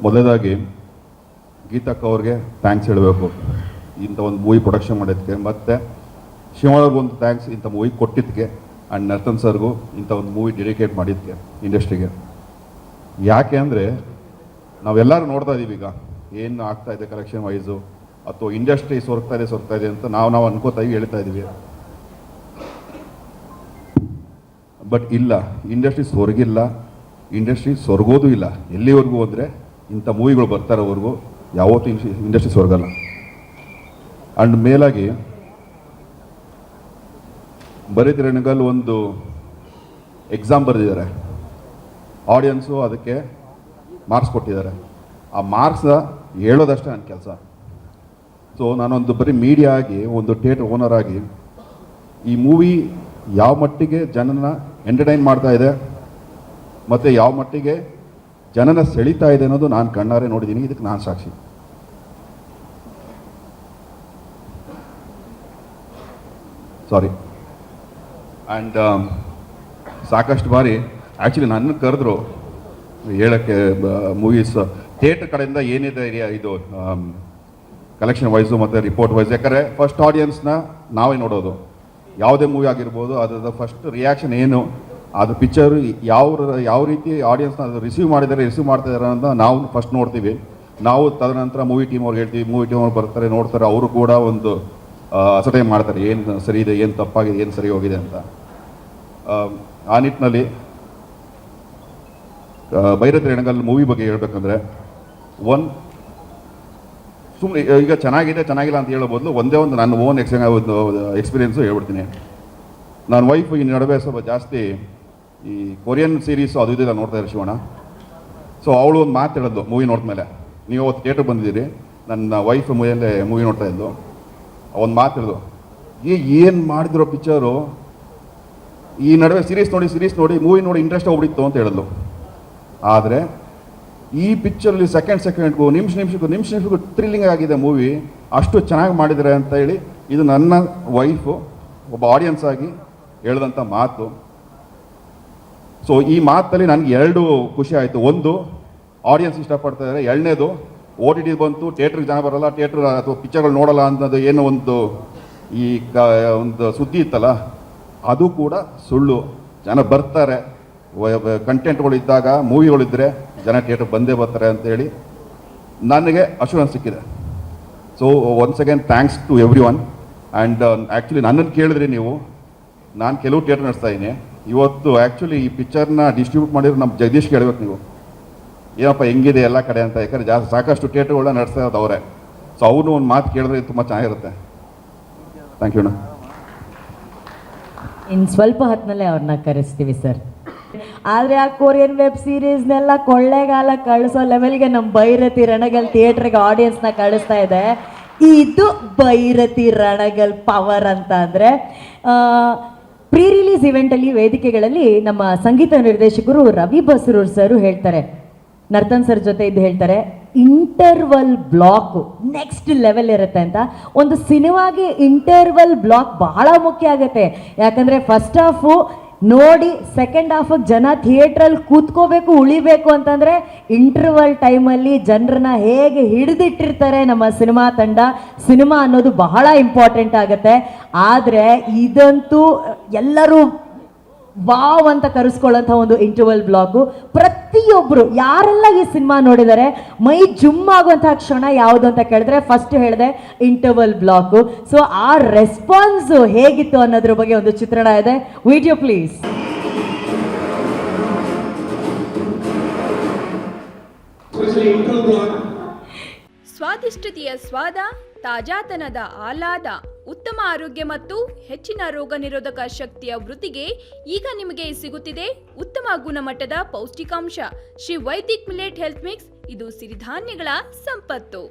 ಮೊದಲನೇದಾಗಿ ಗೀತಕ್ಕ ಅವ್ರಿಗೆ ಥ್ಯಾಂಕ್ಸ್ ಹೇಳಬೇಕು ಇಂಥ ಒಂದು ಮೂವಿ ಪ್ರೊಡಕ್ಷನ್ ಮಾಡೋದಕ್ಕೆ, ಮತ್ತು ಶಿವಣ್ಣ ಒಂದು ಥ್ಯಾಂಕ್ಸ್ ಇಂಥ ಮೂವಿ ಕೊಟ್ಟಿದ್ದಕ್ಕೆ, ಆ್ಯಂಡ್ ನರ್ತನ್ ಸರ್ಗೂ ಇಂಥ ಒಂದು ಮೂವಿ ಡೆಡಿಕೇಟ್ ಮಾಡಿದ್ದಕ್ಕೆ ಇಂಡಸ್ಟ್ರಿಗೆ. ಯಾಕೆ ಅಂದರೆ ನಾವೆಲ್ಲರೂ ನೋಡ್ತಾ ಇದ್ದೀವಿ ಈಗ ಏನು ಆಗ್ತಾಯಿದೆ ಕಲೆಕ್ಷನ್ ವೈಸು, ಅಥವಾ ಇಂಡಸ್ಟ್ರಿ ಸೊರ್ಗ್ತಾ ಇದೆ ಅಂತ ನಾವು ಅನ್ಕೋತಾ ಹೇಳ್ತಾ ಇದ್ದೀವಿ. ಬಟ್ ಇಲ್ಲ, ಇಂಡಸ್ಟ್ರಿ ಸೊರಗಿಲ್ಲ, ಇಂಡಸ್ಟ್ರಿ ಸೊರಗೋದು ಇಲ್ಲ. ಎಲ್ಲಿವರೆಗೂ ಅಂದರೆ ಇಂಥ ಮೂವಿಗಳು ಬರ್ತಾರೋವರೆಗೂ ಯಾವತ್ತೂ ಇಂಡಸ್ಟ್ರಿ ಸೊರಗಲ್ಲ. ಆ್ಯಂಡ್ ಮೇಲಾಗಿ ಬರೀತಿರಣಗಲ್ ಒಂದು ಎಕ್ಸಾಮ್ ಬರೆದಿದ್ದಾರೆ, ಆಡಿಯನ್ಸು ಅದಕ್ಕೆ ಮಾರ್ಕ್ಸ್ ಕೊಟ್ಟಿದ್ದಾರೆ. ಆ ಮಾರ್ಕ್ಸ್ ಹೇಳೋದಷ್ಟೇ ನನ್ನ ಕೆಲಸ. ಸೊ ನಾನೊಂದು ಬರೀ ಮೀಡಿಯಾ ಆಗಿ, ಒಂದು ಥಿಯೇಟರ್ ಓನರ್ ಆಗಿ, ಈ ಮೂವಿ ಯಾವ ಮಟ್ಟಿಗೆ ಜನನ ಎಂಟರ್ಟೈನ್ ಮಾಡ್ತಾ ಇದೆ ಮತ್ತು ಯಾವ ಮಟ್ಟಿಗೆ ಜನನ ಸೆಳೀತಾ ಇದೆ ಅನ್ನೋದು ನಾನು ಕಣ್ಣಾರೆ ನೋಡಿದ್ದೀನಿ. ಇದಕ್ಕೆ ನಾನು ಸಾಕ್ಷಿ. ಸಾರಿ. ಆ್ಯಂಡ್ ಸಾಕಷ್ಟು ಬಾರಿ ಆ್ಯಕ್ಚುಲಿ ನನ್ನ ಕರೆದ್ರು ಹೇಳೋಕ್ಕೆ ಮೂವೀಸ್ ಥಿಯೇಟ್ರ್ ಕಡೆಯಿಂದ ಏನಿದೆ ಇದು ಕಲೆಕ್ಷನ್ ವೈಸು ಮತ್ತು ರಿಪೋರ್ಟ್ ವೈಸ್. ಯಾಕಂದರೆ ಫಸ್ಟ್ ಆಡಿಯನ್ಸ್ನ ನಾವೇ ನೋಡೋದು. ಯಾವುದೇ ಮೂವಿ ಆಗಿರ್ಬೋದು, ಅದರ ಫಸ್ಟ್ ರಿಯಾಕ್ಷನ್ ಏನು, ಅದು ಪಿಕ್ಚರು ಯಾವ ರೀತಿ ಆಡಿಯನ್ಸ್ನ ಅದು ರಿಸೀವ್ ಮಾಡ್ತಾ ಇದ್ದಾರೆ ಅಂತ ನಾವು ಫಸ್ಟ್ ನೋಡ್ತೀವಿ. ನಾವು ತದನಂತರ ಮೂವಿ ಟೀಮ್ ಅವ್ರಿಗೆ ಹೇಳ್ತೀವಿ, ಮೂವಿ ಟೀಮ್ ಅವ್ರು ಬರ್ತಾರೆ, ನೋಡ್ತಾರೆ, ಅವರು ಕೂಡ ಒಂದು ಅಸಟೈನ್ ಮಾಡ್ತಾರೆ, ಏನು ಸರಿ ಇದೆ, ಏನು ತಪ್ಪಾಗಿದೆ, ಏನು ಸರಿ ಹೋಗಿದೆ ಅಂತ. ಆ ನಿಟ್ಟಿನಲ್ಲಿ ಬೈರತಿರಣಗಲ್ ಮೂವಿ ಬಗ್ಗೆ ಹೇಳ್ಬೇಕಂದ್ರೆ, ಸುಮ್ಮನೆ ಈಗ ಚೆನ್ನಾಗಿಲ್ಲ ಅಂತ ಹೇಳೋ ಬದಲು ಒಂದೇ ಒಂದು ನನ್ನ ಓನ್ ಎಕ್ಸ್ಪೀರಿಯೆನ್ಸು ಹೇಳ್ಬಿಡ್ತೀನಿ. ನನ್ನ ವೈಫ್ ಈ ನಡುವೆ ಸ್ವಲ್ಪ ಜಾಸ್ತಿ ಈ ಕೊರಿಯನ್ ಸೀರೀಸು ಅದು ಇದೆಲ್ಲ ನೋಡ್ತಾ ಇದ್ದಾರೆ ಶಿವಣ್ಣ. ಸೊ ಅವಳು ಒಂದು ಮಾತು ಹೇಳಿದ್ಲು ಮೂವಿ ನೋಡಿದ್ಮೇಲೆ, ನೀವು ಅವತ್ತು ಥಿಯೇಟ್ರಿಗೆ ಬಂದಿದ್ದೀರಿ, ನನ್ನ ವೈಫ್ ಮೂವಿ ನೋಡ್ತಾ ಇದ್ದು ಒಂದು ಮಾತು ಹೇಳಿದ್ರು, ಏನು ಮಾಡಿದಿರೋ ಪಿಕ್ಚರು, ಈ ನಡುವೆ ಸೀರೀಸ್ ನೋಡಿ ಮೂವಿ ನೋಡಿ ಇಂಟ್ರೆಸ್ಟ್ ಹೋಗ್ಬಿಟ್ಟಿತ್ತು ಅಂತ ಹೇಳಿದ್ಲು. ಆದರೆ ಈ ಪಿಕ್ಚರಲ್ಲಿ ಸೆಕೆಂಡ್ಗೂ ನಿಮಿಷಕ್ಕೂ ಥ್ರಿಲ್ಲಿಂಗ್ ಆಗಿದೆ ಮೂವಿ, ಅಷ್ಟು ಚೆನ್ನಾಗಿ ಮಾಡಿದ್ದಾರೆ ಅಂತ ಹೇಳಿ ಇದು ನನ್ನ ವೈಫು ಒಬ್ಬ ಆಡಿಯನ್ಸ್ ಆಗಿ ಹೇಳಿದಂಥ ಮಾತು. ಸೊ ಈ ಮಾತಲ್ಲಿ ನನಗೆ ಎರಡು ಖುಷಿ ಆಯಿತು. ಒಂದು, ಆಡಿಯನ್ಸ್ ಇಷ್ಟಪಡ್ತಾ ಇದ್ದಾರೆ. ಎರಡನೇದು, OTT ಬಂತು, ಥಿಯೇಟ್ರಿಗೆ ಜನ ಬರೋಲ್ಲ, ಥಿಯೇಟ್ರ್ ಅಥವಾ ಪಿಕ್ಚರ್ಗಳು ನೋಡೋಲ್ಲ ಅನ್ನೋದು ಏನೋ ಒಂದು ಒಂದು ಸುದ್ದಿ ಇತ್ತಲ್ಲ, ಅದು ಕೂಡ ಸುಳ್ಳು. ಜನ ಬರ್ತಾರೆ, ಕಂಟೆಂಟ್ಗಳು ಇದ್ದಾಗ, ಮೂವಿಗಳಿದ್ದರೆ ಜನ ಥಿಯೇಟ್ರಿಗೆ ಬಂದೇ ಬರ್ತಾರೆ ಅಂತೇಳಿ ನನಗೆ ಅಶ್ಯೂರೆನ್ಸ್ ಸಿಕ್ಕಿದೆ. So once again thanks to everyone. And actually ನನ್ನನ್ನು ಕೇಳಿದ್ರಿ ನೀವು, ನಾನು ಕೆಲವು ಥಿಯೇಟ್ರ್ ನಡೆಸ್ತಾ ಇದ್ದೀನಿ ಇವತ್ತು. ಆ್ಯಕ್ಚುಲಿ ಈ ಪಿಕ್ಚರ್ನ ಡಿಸ್ಟ್ರಿಬ್ಯೂಟ್ ಮಾಡಿದ್ರು ನಮ್ಮ ಜಗದೀಶ್ ಕೇಳಬೇಕು ನೀವು, ಏನಪ್ಪ ಹೆಂಗಿದೆ ಎಲ್ಲ ಕಡೆ ಅಂತ. ಯಾಕಂದರೆ ಸಾಕಷ್ಟು ಥಿಯೇಟ್ರ್ಗಳನ್ನ ನಡೆಸ್ತಾ ಇರೋದು ಅವರೇ. ಸೊ ಅವ್ರನ್ನೂ ಒಂದು ಮಾತು ಕೇಳಿದ್ರೆ ತುಂಬ ಚೆನ್ನಾಗಿರುತ್ತೆ. ಥ್ಯಾಂಕ್ ಯು ಅಣ್ಣ. ಇನ್ನು ಸ್ವಲ್ಪ ಹೊತ್ತಿನಲ್ಲೇ ಅವ್ರನ್ನ ಕರೆಸ್ತೀವಿ ಸರ್. ಆದರೆ ಆ ಕೊರಿಯನ್ ವೆಬ್ ಸೀರೀಸ್ನೆಲ್ಲ ಕೊಳ್ಳೆಗಾಲ ಕಳಿಸೋ ಲೆವೆಲ್ಗೆ ನಮ್ಮ ಬೈರತಿ ರಣಗಲ್ ಥಿಯೇಟ್ರಿಗೆ ಆಡಿಯನ್ಸ್ನ ಕಳಿಸ್ತಾ ಇದೆ. ಇದು ಬೈರತಿ ರಣಗಲ್ ಪವರ್ ಅಂತ ಅಂದರೆ, ಪ್ರೀ ರಿಲೀಸ್ ಇವೆಂಟಲ್ಲಿ ವೇದಿಕೆಗಳಲ್ಲಿ ನಮ್ಮ ಸಂಗೀತ ನಿರ್ದೇಶಕರು ರವಿ ಬಸರೂರ್ ಸರ್ ಹೇಳ್ತಾರೆ, ನರ್ತನ್ ಸರ್ ಜೊತೆ ಇದ್ದು ಹೇಳ್ತಾರೆ, ಇಂಟರ್ವಲ್ ಬ್ಲಾಕ್ ನೆಕ್ಸ್ಟ್ ಲೆವೆಲ್ ಇರುತ್ತೆ ಅಂತ. ಒಂದು ಸಿನಿಮಾಗೆ ಇಂಟರ್ವಲ್ ಬ್ಲಾಕ್ ಬಹಳ ಮುಖ್ಯ ಆಗುತ್ತೆ. ಯಾಕಂದರೆ ಫಸ್ಟ್ ಹಾಫು ನೋಡಿ ಸೆಕೆಂಡ್ ಹಾಫಿಗೆ ಜನ ಥಿಯೇಟ್ರಲ್ಲಿ ಕೂತ್ಕೋಬೇಕು, ಉಳಿಬೇಕು ಅಂತಂದರೆ ಇಂಟರ್ವಲ್ ಟೈಮಲ್ಲಿ ಜನರನ್ನ ಹೇಗೆ ಹಿಡಿದಿಟ್ಟಿರ್ತಾರೆ ನಮ್ಮ ಸಿನಿಮಾ ತಂಡ. ಸಿನಿಮಾ ಅನ್ನೋದು ಬಹಳ ಇಂಪಾರ್ಟೆಂಟ್ ಆಗುತ್ತೆ. ಆದರೆ ಇದಂತೂ ಎಲ್ಲರೂ ವಾವ್ ಅಂತ ಕರೆಸ್ಕೊಳ್ಳೋಂಥ ಒಂದು ಇಂಟರ್ವಲ್ ಬ್ಲಾಕು. ಪ್ರತಿಯೊಬ್ಬರು ಯಾರೆಲ್ಲ ಈ ಸಿನಿಮಾ ನೋಡಿದ್ದಾರೆ ಮೈ ಜುಮ್ ಆಗುವಂತಹ ಕ್ಷಣ ಯಾವುದು ಅಂತ ಕೇಳಿದ್ರೆ ಫಸ್ಟ್ ಹೇಳಿದೆ ಇಂಟರ್ವಲ್ ಬ್ಲಾಕು. ಸೊ ಆ ರೆಸ್ಪಾನ್ಸ್ ಹೇಗಿತ್ತು ಅನ್ನೋದ್ರ ಬಗ್ಗೆ ಒಂದು ಚಿತ್ರಣ ಇದೆ. Video please. ಸ್ವಾದಿಷ್ಟತೆಯ ಸ್ವಾದ, ತಾಜಾತನದ ಆಹ್ಲಾದ, ಉತ್ತಮ ಆರೋಗ್ಯ ಮತ್ತು ಹೆಚ್ಚಿನ ರೋಗ ನಿರೋಧಕ ಶಕ್ತಿಯ ವೃದ್ಧಿಗೆ ಈಗ ನಿಮಗೆ ಸಿಗುತ್ತಿದೆ ಉತ್ತಮ ಗುಣಮಟ್ಟದ ಪೌಷ್ಟಿಕಾಂಶ Shri Vaidik millet health mix. ಇದು ಸಿರಿಧಾನ್ಯಗಳ ಸಂಪತ್ತು.